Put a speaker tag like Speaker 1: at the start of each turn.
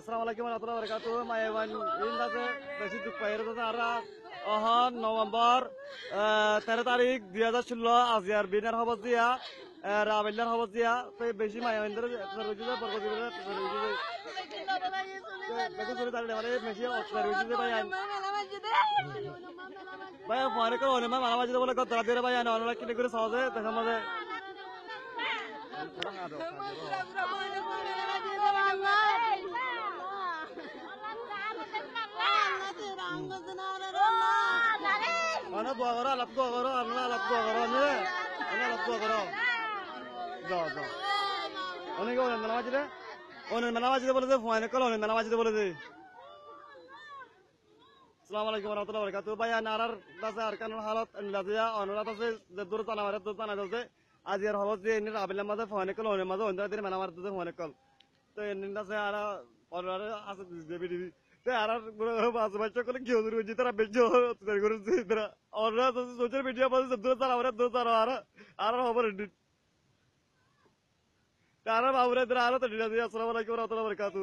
Speaker 1: Assalamu alaikum warahmatullahi wabarakatuh. Mayawan indase বেশি দুঃখ পাই এটা আর নভেম্বর 13 তারিখ 2016 আজিয়ার বিনার হবত দিয়া রাবেলার হবত দিয়া বেশি মায়াওয়ানদের রুজুতে বরকত দিবে বেগুন চলে তাহলে মানে মেশি অস্কার রুজুতে ভাই ফোন করে অনেক মালা বাজিতে বলে কত রাতে ভাই আনা অনেক কিনে করে সহজে দেখা মাঝে Mana dua orang, lap dua orang, mana lap dua orang ni? Mana lap dua orang? Jauh jauh. Oni kau mana macam ni? Oni mana macam ni boleh tu? Fine kalau oni mana macam ni boleh tu? Assalamualaikum warahmatullahi wabarakatuh. Bayar narar dasar kan halat anilazia, anulah tu se dur tanah marat dur tanah tu se. Ajar halat je ini rabelah macam fine kalau oni macam oni tu mana marat tu se fine kalau. Tu ini dasar ara orang asal jadi यार बाजू बच्चों को क्यों जरूर जितना बेचो तेरे को इतना और ना तो सोचर बेटिया बस दो साल आ रहा आ रहा खबर यार बाबू रे इधर आ रहा तो अस्सलाम वालेकुम रहमतुल्लाहि व बरकातहू।